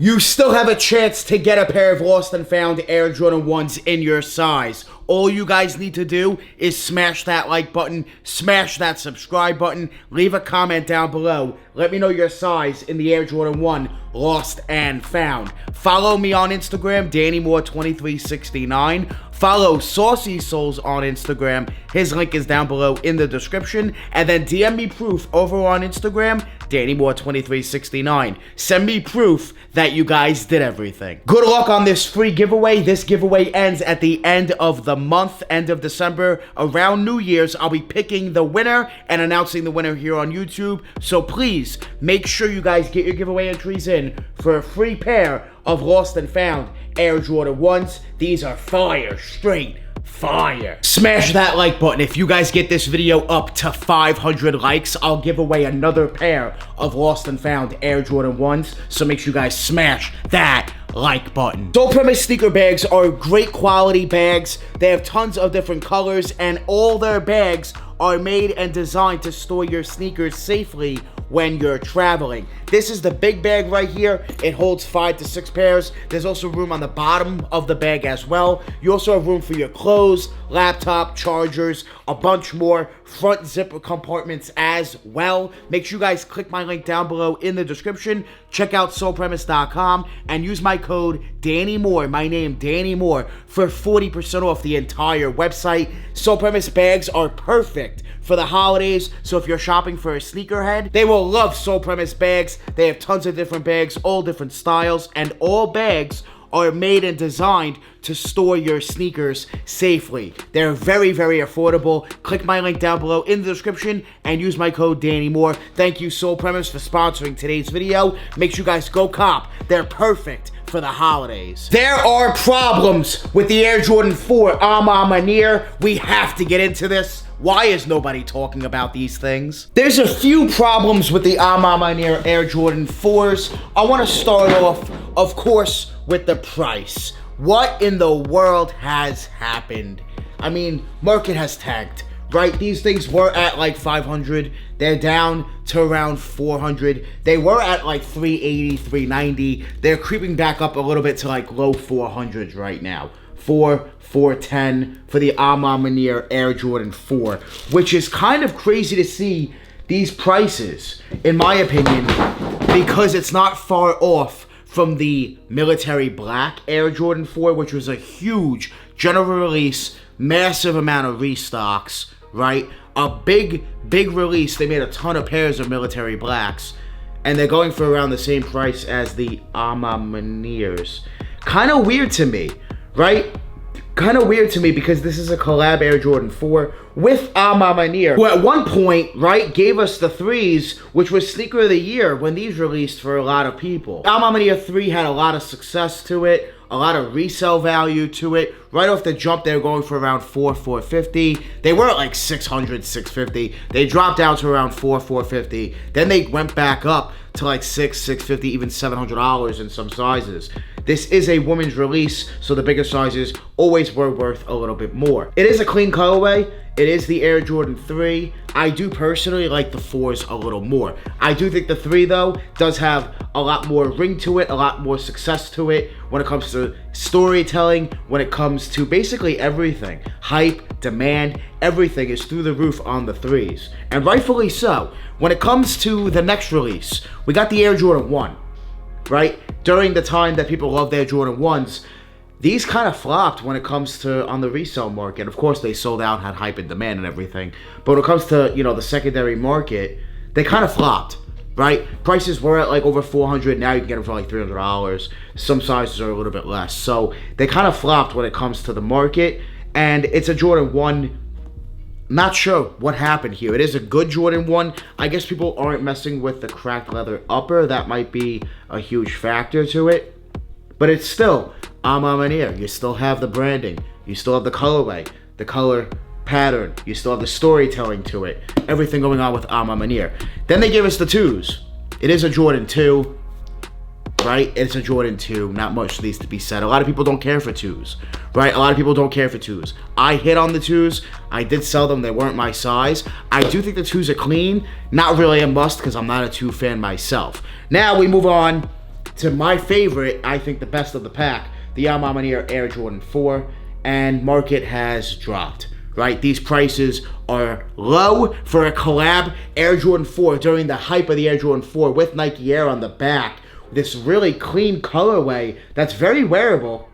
you still have a chance to get a pair of Lost and Found Air Jordan 1s in your size. All you guys need to do is smash that like button, smash that subscribe button, leave a comment down below. Let me know your size in the Air Jordan 1 Lost and Found. Follow me on Instagram, DannyMoore2369. Follow Saucy Souls on Instagram. His link is down below in the description. And then DM me proof over on Instagram, DannyMoore2369. Send me proof that you guys did everything. Good luck on this free giveaway. This giveaway ends at the end of the month, end of December. Around New Year's, I'll be picking the winner and announcing the winner here on YouTube. So please, make sure you guys get your giveaway entries in for a free pair of Lost and Found Air Jordan 1s. These are fire, straight fire. Smash that like button. If you guys get this video up to 500 likes, I'll give away another pair of Lost and Found Air Jordan 1s. So make sure you guys smash that like button. Sole Premise sneaker bags are great quality bags. They have tons of different colors, and all their bags are made and designed to store your sneakers safely when you're traveling. This is the big bag right here. It holds 5 to 6 pairs. There's also room on the bottom of the bag as well. You also have room for your clothes, laptop, chargers, a bunch more front zipper compartments as well. Make sure you guys click my link down below in the description. Check out solepremise.com and use my code Danny Moore, my name Danny Moore, for 40% off the entire website. Sole Premise bags are perfect for the holidays, so if you're shopping for a sneakerhead, they will love Sole Premise bags. They have tons of different bags, all different styles, and all bags are made and designed to store your sneakers safely. They're very, very affordable. Click my link down below in the description and use my code Danny Moore. Thank you, Sole Premise, for sponsoring today's video. Make sure you guys go cop. They're perfect for the holidays. There are problems with the Air Jordan 4 MANIERE. We have to get into this. Why is nobody talking about these things? There's a few problems with the MANIERE Air Jordan 4s. I want to start off, of course, with the price. What in the world has happened? I mean, market has tanked, right? These things were at like 500. They're down to around 400. They were at like 380, 390. They're creeping back up a little bit to like low 400s right now. 410 for the MANIERE Air Jordan 4, which is kind of crazy to see these prices, in my opinion, because it's not far off from the military black Air Jordan 4, which was a huge general release, massive amount of restocks, right? A big release. They made a ton of pairs of military blacks, and they're going for around the same price as the MANIEREs. Kind of weird to me, right? Kind of weird to me because this is a collab Air Jordan 4 with MANIERE, who at one point, right, gave us the 3s, which was Sneaker of the Year when these released for a lot of people. MANIERE 3 had a lot of success to it, a lot of resale value to it. Right off the jump, they were going for around $450. They were at like $600, $650. They dropped down to around $450. Then they went back up to like $650, even $700 in some sizes. This is a women's release, so the bigger sizes always were worth a little bit more. It is a clean colorway. It is the Air Jordan 3. I do personally like the 4s a little more. I do think the 3, though, does have a lot more ring to it, a lot more success to it when it comes to storytelling, when it comes to basically everything. Hype, demand, everything is through the roof on the 3s. And rightfully so. When it comes to the next release, we got the Air Jordan 1, right? During the time that people loved Air Jordan 1s, these kind of flopped when it comes to on the resale market. Of course, they sold out, had hype and demand and everything. But when it comes to, you know, the secondary market, they kind of flopped, right? Prices were at like over 400. Now you can get them for like $300. Some sizes are a little bit less. So they kind of flopped when it comes to the market. And it's a Jordan 1. Not sure what happened here. It is a good Jordan 1. I guess people aren't messing with the cracked leather upper. That might be a huge factor to it. But it's still MANIERE. You still have the branding. You still have the colorway, the color pattern. You still have the storytelling to it. Everything going on with MANIERE. Then they give us the 2s. It is a Jordan 2, right? It's a Jordan 2. Not much needs to be said. A lot of people don't care for 2s, right? A lot of people don't care for 2s. I hit on the 2s. I did sell them. They weren't my size. I do think the 2s are clean. Not really a must because I'm not a 2 fan myself. Now we move on to my favorite, I think the best of the pack, the MANIERE Air Jordan 4, and market has dropped, right? These prices are low for a collab Air Jordan 4 during the hype of the Air Jordan 4 with Nike Air on the back. This really clean colorway that's very wearable.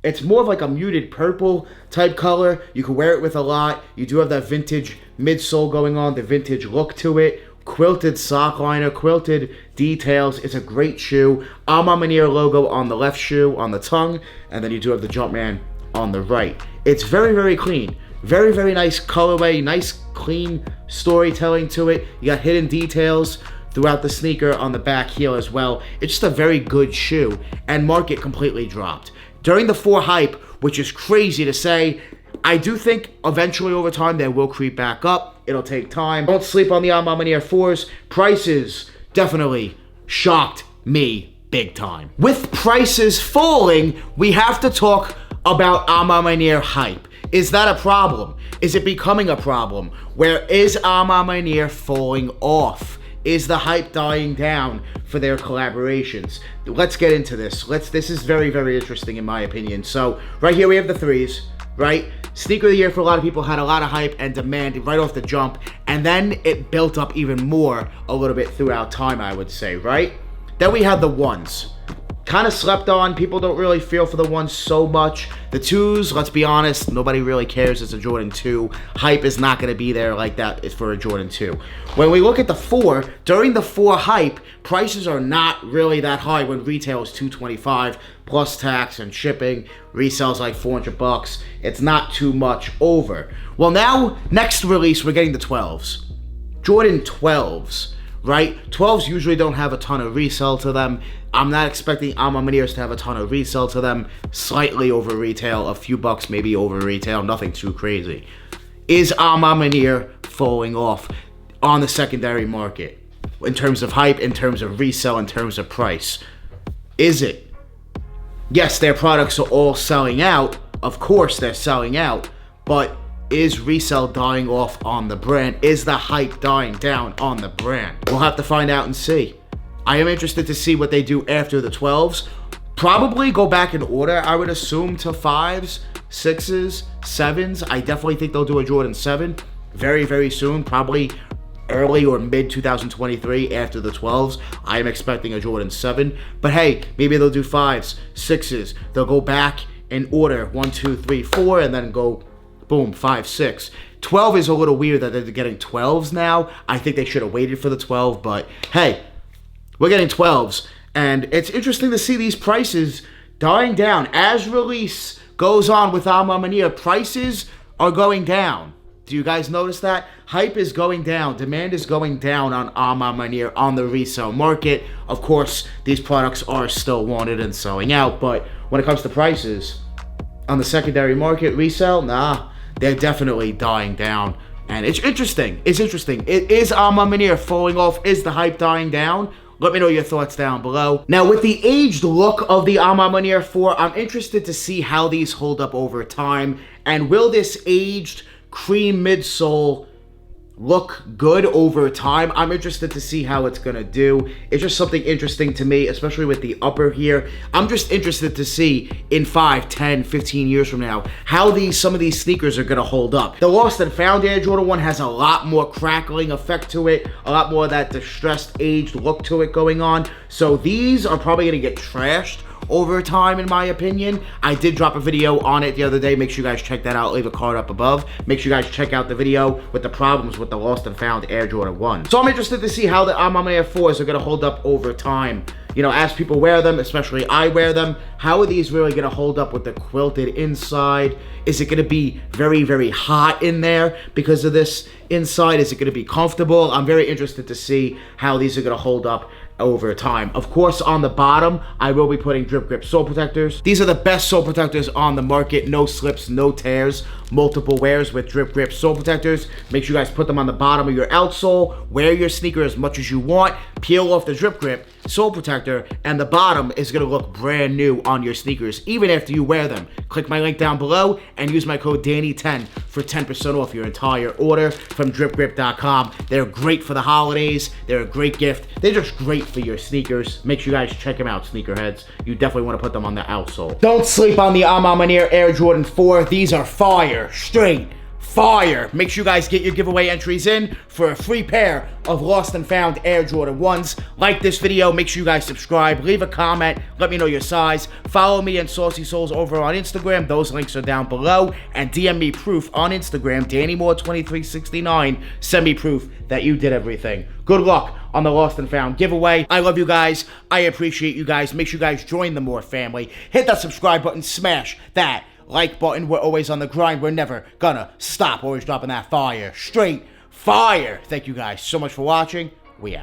It's more of like a muted purple type color. You can wear it with a lot. You do have that vintage midsole going on, the vintage look to it. Quilted sock liner, quilted details. It's a great shoe. MANIERE logo on the left shoe, on the tongue, and then you do have the Jumpman on the right. It's very, very clean. Very, very nice colorway, nice clean storytelling to it. You got hidden details throughout the sneaker on the back heel as well. It's just a very good shoe, and market completely dropped. During the 4 hype, which is crazy to say, I do think eventually over time they will creep back up. It'll take time. Don't sleep on the MANIERE 4s. Prices definitely shocked me big time. With prices falling, we have to talk about MANIERE hype. Is that a problem? Is it becoming a problem? Where is MANIERE falling off? Is the hype dying down for their collaborations? Let's get into this. This is very, very interesting in my opinion. So right here we have the 3s, right? Sneaker of the year for a lot of people, had a lot of hype and demand right off the jump, and then it built up even more a little bit throughout time, I would say, right? Then we have the 1s. Kind of slept on. People don't really feel for the 1s so much. The 2s, let's be honest, nobody really cares. It's a Jordan 2. Hype is not going to be there like that for a Jordan 2. When we look at the 4, during the 4 hype, prices are not really that high when retail is $225 plus tax and shipping. Resales like $400. It's not too much over. Well, now, next release, we're getting the 12s. Jordan 12s. Right? 12s usually don't have a ton of resale to them. I'm not expecting MANIEREs to have a ton of resale to them. Slightly over retail, a few bucks maybe over retail, nothing too crazy. Is MANIERE falling off on the secondary market? In terms of hype, in terms of resale, in terms of price? Is it? Yes, their products are all selling out. Of course they're selling out, but is resale dying off on the brand? Is the hype dying down on the brand? We'll have to find out and see. I am interested to see what they do after the 12s. Probably go back in order, I would assume, to 5s, 6s, 7s. I definitely think they'll do a Jordan 7 very, very soon. Probably early or mid 2023 after the 12s. I am expecting a Jordan 7. But hey, maybe they'll do 5s, 6s. They'll go back in order 1, 2, 3, 4, and then go boom, 5, 6. 12 is a little weird that they're getting 12s now. I think they should have waited for the 12, but hey, we're getting 12s. And it's interesting to see these prices dying down. As release goes on with MANIERE, prices are going down. Do you guys notice that? Hype is going down. Demand is going down on MANIERE on the resale market. Of course, these products are still wanted and selling out, but when it comes to prices, on the secondary market, resale, nah. They're definitely dying down. And it's interesting. It's interesting. Is MANIERE falling off? Is the hype dying down? Let me know your thoughts down below. Now, with the aged look of the MANIERE 4, I'm interested to see how these hold up over time. And will this aged cream midsole look good over time? I'm interested to see how it's gonna do. It's just something interesting to me, especially with the upper here. I'm just interested to see in 5, 10, 15 years from now how some of these sneakers are gonna hold up. The Lost and Found Air Jordan 1 has a lot more crackling effect to it, a lot more of that distressed aged look to it going on. So these are probably gonna get trashed over time, in my opinion. I did drop a video on it the other day. Make sure you guys check that out. Leave a card up above. Make sure you guys check out the video with the problems with the Lost and Found Air Jordan 1. So I'm interested to see how the MANIERE 4s are going to hold up over time. You know, as people wear them, especially I wear them, how are these really going to hold up with the quilted inside? Is it going to be very, very hot in there because of this inside? Is it going to be comfortable? I'm very interested to see how these are going to hold up over time. Of course, on the bottom, I will be putting drip grip sole protectors. These are the best sole protectors on the market. No slips, no tears, multiple wears with drip grip sole protectors. Make sure you guys put them on the bottom of your outsole. Wear your sneaker as much as you want. Peel off the drip grip. sole protector, and the bottom is going to look brand new on your sneakers, even after you wear them. Click my link down below and use my code Danny10 for 10% off your entire order from dripgrip.com. They're great for the holidays. They're a great gift. They're just great for your sneakers. Make sure you guys check them out, sneakerheads. You definitely want to put them on the outsole. Don't sleep on the MANIERE Air Jordan 4. These are fire. Straight fire. Make sure you guys get your giveaway entries in for a free pair of Lost and Found Air Jordan 1s. Like this video. Make sure you guys subscribe. Leave a comment. Let me know your size. Follow me and Saucy Souls over on Instagram. Those links are down below. And DM me proof on Instagram, DannyMoore2369. Send me proof that you did everything. Good luck on the Lost and Found giveaway. I love you guys. I appreciate you guys. Make sure you guys join the Moore family. Hit that subscribe button. Smash that like button. We're always on the grind. We're never gonna stop. Always dropping that fire. Straight fire. Thank you guys so much for watching. We out.